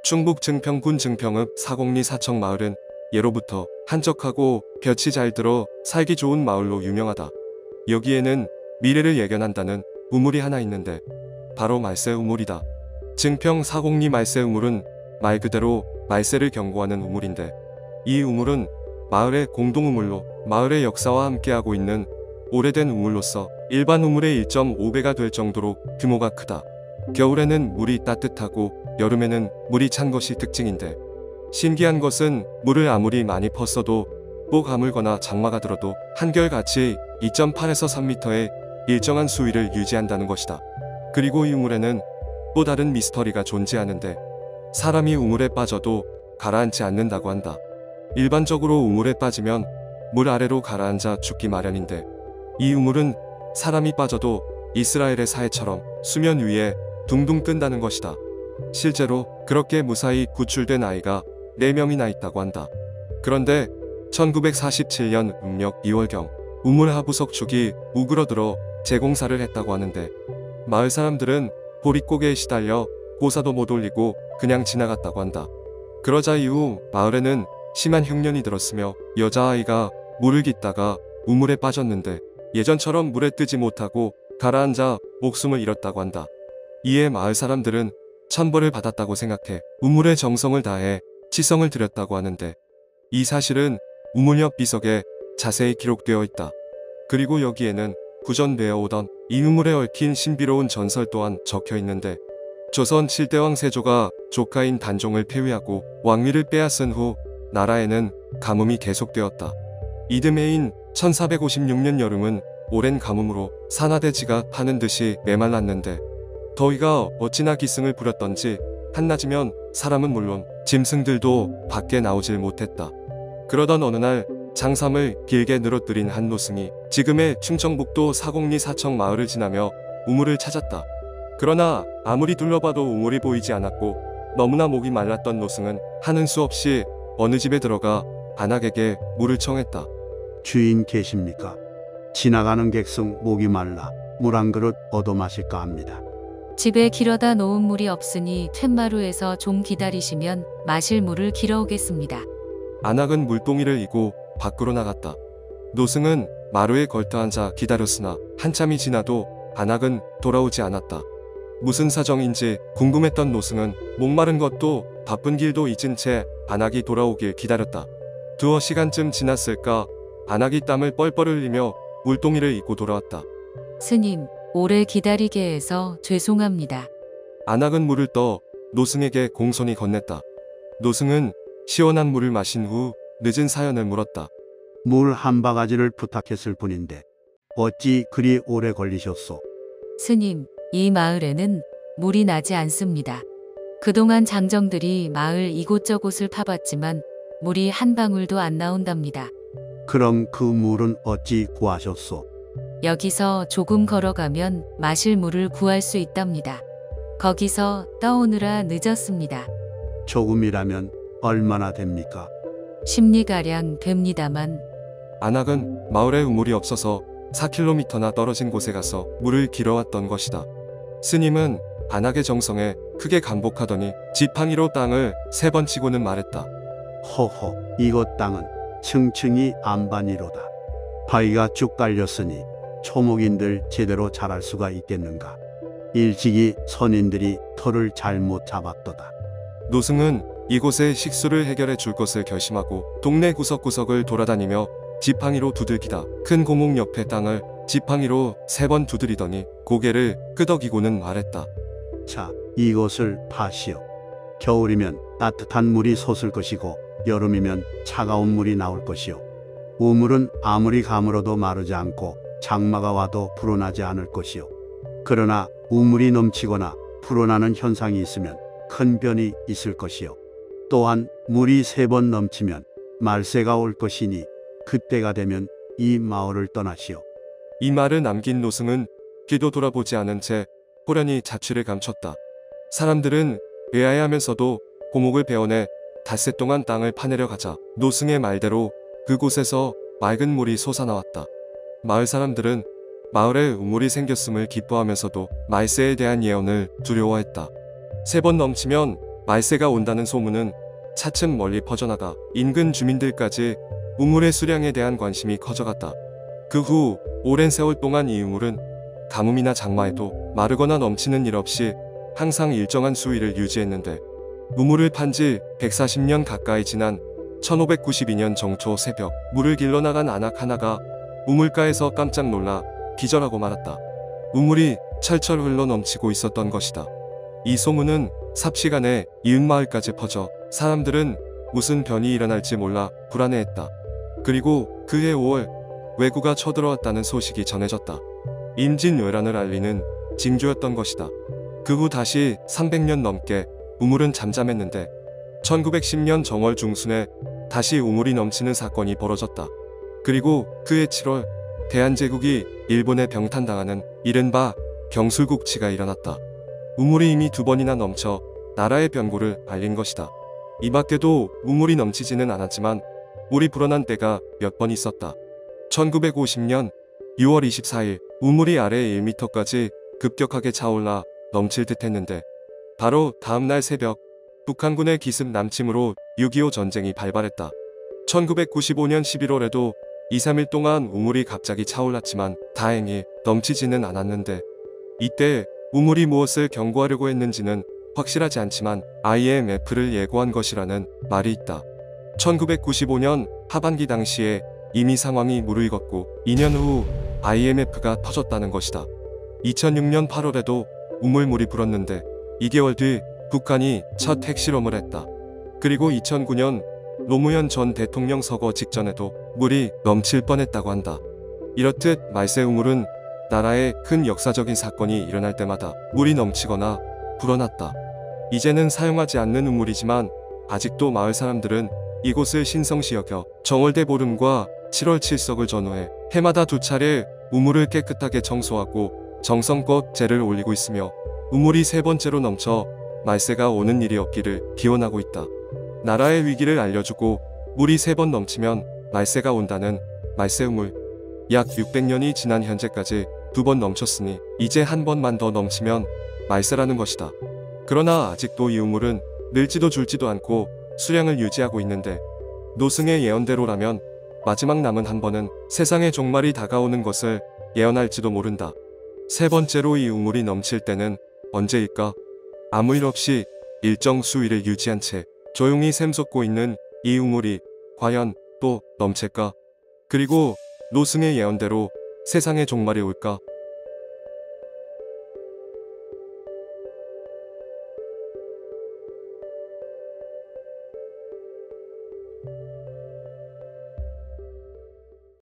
충북 증평군 증평읍 사곡리 사청 마을은 예로부터 한적하고 볕이 잘 들어 살기 좋은 마을로 유명하다. 여기에는 미래를 예견한다는 우물이 하나 있는데 바로 말세 우물이다. 증평 사곡리 말세 우물은 말 그대로 말세를 경고하는 우물인데 이 우물은 마을의 공동우물로 마을의 역사와 함께하고 있는 오래된 우물로서 일반 우물의 1.5배가 될 정도로 규모가 크다. 겨울에는 물이 따뜻하고 여름에는 물이 찬 것이 특징인데 신기한 것은 물을 아무리 많이 퍼써도 또 가물거나 장마가 들어도 한결같이 2.8에서 3m의 일정한 수위를 유지한다는 것이다. 그리고 이 우물에는 또 다른 미스터리가 존재하는데 사람이 우물에 빠져도 가라앉지 않는다고 한다. 일반적으로 우물에 빠지면 물 아래로 가라앉아 죽기 마련인데 이 우물은 사람이 빠져도 이스라엘의 사해처럼 수면 위에 둥둥 뜬다는 것이다. 실제로 그렇게 무사히 구출된 아이가 4명이나 있다고 한다. 그런데 1947년 음력 2월경 우물 하부석 축이 우그러들어 재공사를 했다고 하는데 마을 사람들은 보릿고개에 시달려 고사도 못 올리고 그냥 지나갔다고 한다. 그러자 이후 마을에는 심한 흉년이 들었으며 여자아이가 물을 깃다가 우물에 빠졌는데 예전처럼 물에 뜨지 못하고 가라앉아 목숨을 잃었다고 한다. 이에 마을 사람들은 천벌을 받았다고 생각해 우물에 정성을 다해 치성을 드렸다고 하는데 이 사실은 우물 옆 비석에 자세히 기록되어 있다. 그리고 여기에는 구전되어 오던 이 우물에 얽힌 신비로운 전설 또한 적혀 있는데 조선 7대왕 세조가 조카인 단종을 폐위하고 왕위를 빼앗은 후 나라에는 가뭄이 계속되었다. 이듬해인 1456년 여름은 오랜 가뭄으로 산화대지가 파는 듯이 메말랐는데 더위가 어찌나 기승을 부렸던지 한낮이면 사람은 물론 짐승들도 밖에 나오질 못했다. 그러던 어느 날 장삼을 길게 늘어뜨린 한 노승이 지금의 충청북도 사곡리 사청 마을을 지나며 우물을 찾았다. 그러나 아무리 둘러봐도 우물이 보이지 않았고 너무나 목이 말랐던 노승은 하는 수 없이 어느 집에 들어가 안악에게 물을 청했다. 주인 계십니까? 지나가는 객성 목이 말라 물 한 그릇 얻어 마실까 합니다. 집에 길어다 놓은 물이 없으니 툇마루에서 좀 기다리시면 마실 물을 길어오겠습니다. 안악은 물동이를 이고 밖으로 나갔다. 노승은 마루에 걸터앉아 기다렸으나 한참이 지나도 안악은 돌아오지 않았다. 무슨 사정인지 궁금했던 노승은 목마른 것도 바쁜 길도 잊은 채 안악이 돌아오길 기다렸다. 두어 시간쯤 지났을까 안악이 땀을 뻘뻘 흘리며 물동이를 입고 돌아왔다. 스님, 오래 기다리게 해서 죄송합니다. 안악은 물을 떠 노승에게 공손히 건넸다. 노승은 시원한 물을 마신 후 늦은 사연을 물었다. 물 한 바가지를 부탁했을 뿐인데 어찌 그리 오래 걸리셨소? 스님, 이 마을에는 물이 나지 않습니다. 그동안 장정들이 마을 이곳저곳을 파봤지만 물이 한 방울도 안 나온답니다. 그럼 그 물은 어찌 구하셨소? 여기서 조금 걸어가면 마실 물을 구할 수 있답니다. 거기서 떠오느라 늦었습니다. 조금이라면 얼마나 됩니까? 10리가량 됩니다만. 안악은 마을에 우물이 없어서 4km나 떨어진 곳에 가서 물을 길어왔던 것이다. 스님은 안악의 정성에 크게 감복하더니 지팡이로 땅을 3번 치고는 말했다. 허허, 이곳 땅은 층층이 안반이로다. 바위가 쭉 깔렸으니 초목인들 제대로 자랄 수가 있겠는가. 일찍이 선인들이 터를 잘못 잡았도다. 노승은 이곳에 식수를 해결해 줄 것을 결심하고 동네 구석구석을 돌아다니며 지팡이로 두들기다 큰 고목 옆의 땅을 지팡이로 3번 두드리더니 고개를 끄덕이고는 말했다. 자, 이곳을 파시오. 겨울이면 따뜻한 물이 솟을 것이고 여름이면 차가운 물이 나올 것이오. 우물은 아무리 가물어도 마르지 않고 장마가 와도 불어나지 않을 것이오. 그러나 우물이 넘치거나 불어나는 현상이 있으면 큰 변이 있을 것이오. 또한 물이 3번 넘치면 말세가 올 것이니 그때가 되면 이 마을을 떠나시오. 이 말을 남긴 노승은 뒤도 돌아보지 않은 채 호련히 자취를 감췄다. 사람들은 의아해하면서도 고목을 베어내 닷새 동안 땅을 파내려 가자 노승의 말대로 그곳에서 맑은 물이 솟아나왔다. 마을 사람들은 마을에 우물이 생겼음을 기뻐하면서도 말세에 대한 예언을 두려워했다. 3번 넘치면 말세가 온다는 소문은 차츰 멀리 퍼져나가 인근 주민들까지 우물의 수량에 대한 관심이 커져갔다. 그 후 오랜 세월 동안 이 우물은 가뭄이나 장마에도 마르거나 넘치는 일 없이 항상 일정한 수위를 유지했는데, 우물을 판 지 140년 가까이 지난 1592년 정초 새벽, 물을 길러나간 안악 하나가 우물가에서 깜짝 놀라 기절하고 말았다. 우물이 철철 흘러 넘치고 있었던 것이다. 이 소문은 삽시간에 이웃마을까지 퍼져 사람들은 무슨 변이 일어날지 몰라 불안해했다. 그리고 그해 5월 왜구가 쳐들어왔다는 소식이 전해졌다. 임진왜란을 알리는 징조였던 것이다. 그 후 다시 300년 넘게 우물은 잠잠했는데 1910년 정월 중순에 다시 우물이 넘치는 사건이 벌어졌다. 그리고 그해 7월 대한제국이 일본에 병탄당하는 이른바 경술국치가 일어났다. 우물이 이미 2번이나 넘쳐 나라의 변고를 알린 것이다. 이 밖에도 우물이 넘치지는 않았지만 물이 불어난 때가 몇 번 있었다. 1950년 6월 24일 우물이 아래 1m까지 급격하게 차올라 넘칠 듯 했는데, 바로 다음날 새벽 북한군의 기습 남침으로 6.25 전쟁이 발발했다. 1995년 11월에도 2-3일 동안 우물이 갑자기 차올랐지만 다행히 넘치지는 않았는데, 이때 우물이 무엇을 경고하려고 했는지는 확실하지 않지만 IMF를 예고한 것이라는 말이 있다. 1995년 하반기 당시에 이미 상황이 무르익었고 2년 후 IMF가 터졌다는 것이다. 2006년 8월에도 우물물이 불었는데 2개월 뒤 북한이 첫 핵실험을 했다. 그리고 2009년 노무현 전 대통령 서거 직전에도 물이 넘칠 뻔했다고 한다. 이렇듯 말세 우물은 나라에 큰 역사적인 사건이 일어날 때마다 물이 넘치거나 불어났다. 이제는 사용하지 않는 우물이지만 아직도 마을 사람들은 이곳을 신성시 여겨 정월대 보름과 7월 칠석을 전후해 해마다 2차례 우물을 깨끗하게 청소하고 정성껏 제를 올리고 있으며, 우물이 3번째로 넘쳐 말세가 오는 일이 없기를 기원하고 있다. 나라의 위기를 알려주고 물이 3번 넘치면 말세가 온다는 말세 우물. 약 600년이 지난 현재까지 2번 넘쳤으니 이제 한 번만 더 넘치면 말세라는 것이다. 그러나 아직도 이 우물은 늘지도 줄지도 않고 수량을 유지하고 있는데, 노승의 예언대로라면 마지막 남은 한 번은 세상의 종말이 다가오는 것을 예언할지도 모른다. 3번째로 이 우물이 넘칠 때는 언제일까? 아무 일 없이 일정 수위를 유지한 채 조용히 샘솟고 있는 이 우물이 과연 또 넘칠까? 그리고 노승의 예언대로 세상의 종말이 올까?